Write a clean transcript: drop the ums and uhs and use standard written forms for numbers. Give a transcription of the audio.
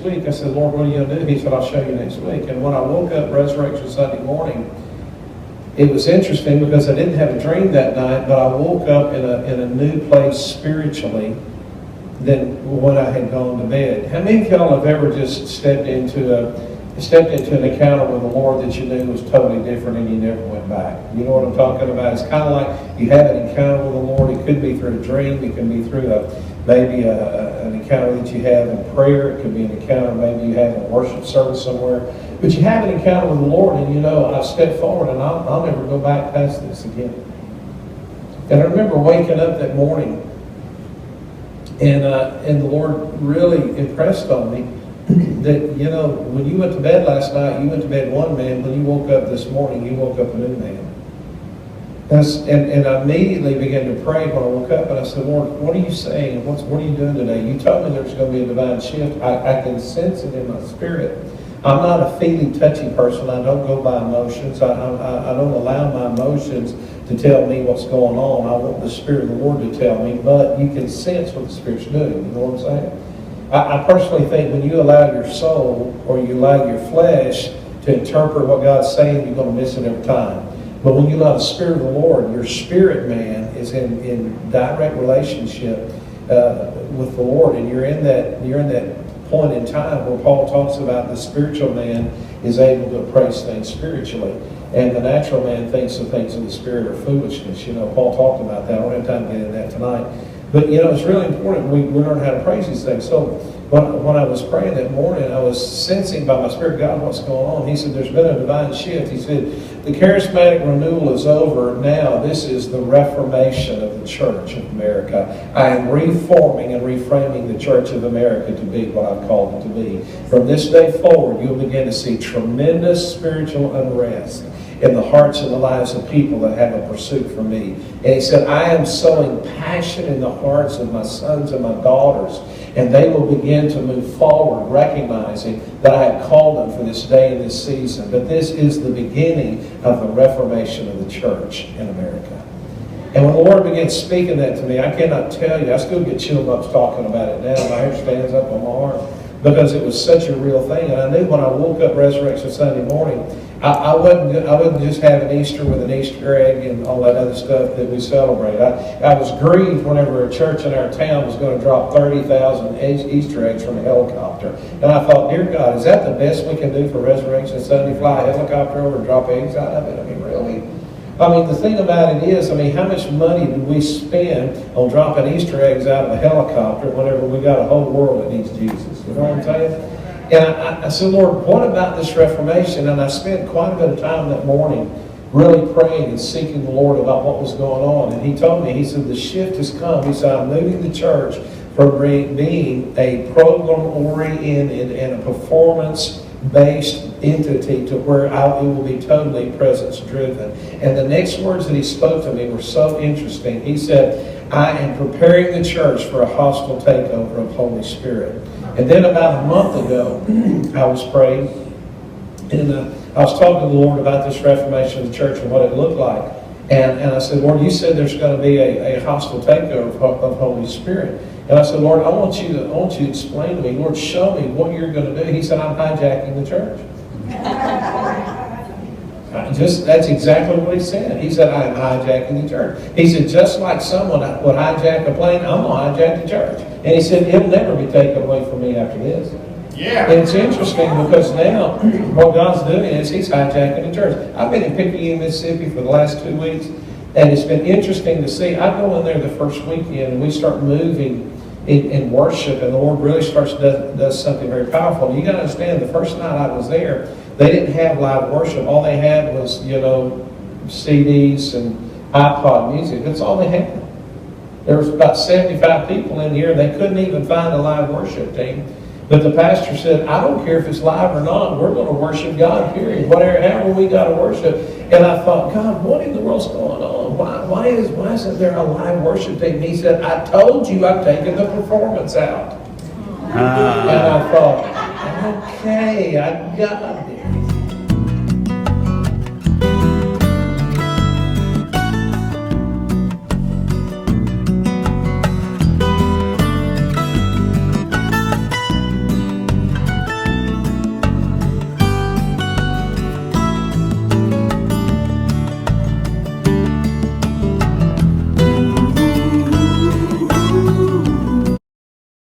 week. I said, Lord, what are you going to do? He said, I'll show you next week. And when I woke up Resurrection Sunday morning, it was interesting because I didn't have a dream that night, but I woke up in a new place spiritually than when I had gone to bed. How many of y'all have ever just stepped into an encounter with the Lord that you knew was totally different and you never went back? You know what I'm talking about? It's kind of like you had an encounter with the Lord. It could be through a dream. It can be through maybe an encounter that you have in prayer. It could be an encounter maybe you have in a worship service somewhere. But you have an encounter with the Lord, and you know, I step forward and I'll never go back past this again. And I remember waking up that morning, and the Lord really impressed on me that, you know, when you went to bed last night, you went to bed one man. When you woke up this morning, you woke up a new man. And I immediately began to pray when I woke up, and I said, Lord, what are you saying? What are you doing today? You told me there's going to be a divine shift. I can sense it in my spirit. I'm not a feeling, touchy person. I don't go by emotions. I don't allow my emotions to tell me what's going on. I want the Spirit of the Lord to tell me, but you can sense what the Spirit's doing. You know what I'm saying? I personally think when you allow your soul or you allow your flesh to interpret what God's saying, you're going to miss it every time. But when you allow the Spirit of the Lord, your spirit man is in direct relationship with the Lord, and you're in that point in time where Paul talks about the spiritual man is able to appraise things spiritually, and the natural man thinks the things of the Spirit are foolishness. You know, Paul talked about that. I don't have time to get into that tonight. But, you know, it's really important we learn how to praise these things. So when I was praying that morning, I was sensing by my spirit, God, what's going on? He said, there's been a divine shift. He said, the charismatic renewal is over. Now this is the reformation of the Church of America. I am reforming and reframing the Church of America to be what I've called it to be. From this day forward, you'll begin to see tremendous spiritual unrest in the hearts and the lives of people that have a pursuit for me. And he said, I am sowing passion in the hearts of my sons and my daughters, and they will begin to move forward, recognizing that I have called them for this day and this season. But this is the beginning of the reformation of the church in America. And when the Lord began speaking that to me, I cannot tell you, I still get chill bumps talking about it now. My hair stands up on my arm because it was such a real thing. And I knew when I woke up Resurrection Sunday morning, I wouldn't just have an Easter with an Easter egg and all that other stuff that we celebrate. I was grieved whenever a church in our town was going to drop 30,000 Easter eggs from a helicopter. And I thought, dear God, is that the best we can do for Resurrection Sunday? Fly a helicopter over and drop eggs out of it? I mean, really? I mean, the thing about it is, I mean, how much money did we spend on dropping Easter eggs out of a helicopter whenever we got a whole world that needs Jesus? You know what I'm saying? And I said, Lord, what about this reformation? And I spent quite a bit of time that morning really praying and seeking the Lord about what was going on. And he told me, he said, the shift has come. He said, I'm moving the church from being a program-oriented and a performance-based entity to where it will be totally presence-driven. And the next words that he spoke to me were so interesting. He said, I am preparing the church for a hostile takeover of Holy Spirit. And then about a month ago, I was praying, and I was talking to the Lord about this reformation of the church and what it looked like. And I said, Lord, you said there's going to be a hostile takeover of Holy Spirit. And I said, Lord, I want you to explain to me. Lord, show me what you're going to do. He said, I'm hijacking the church. That's exactly what he said. He said, I am hijacking the church. He said, just like someone would hijack a plane, I'm going to hijack the church. And he said, it'll never be taken away from me after this. Yeah. And it's interesting because now what God's doing is he's hijacking the church. I've been in Picayune, Mississippi for the last 2 weeks, and it's been interesting to see. I go in there the first weekend, and we start moving in worship, and the Lord really does something very powerful. You got to understand, the first night I was there, they didn't have live worship. All they had was, CDs and iPod music. That's all they had. There was about 75 people in here. They couldn't even find a live worship team. But the pastor said, I don't care if it's live or not. We're going to worship God, period. However we got to worship. And I thought, God, what in the world's going on? Why isn't there a live worship team? And he said, I told you I've taken the performance out. And I thought, okay, I got it.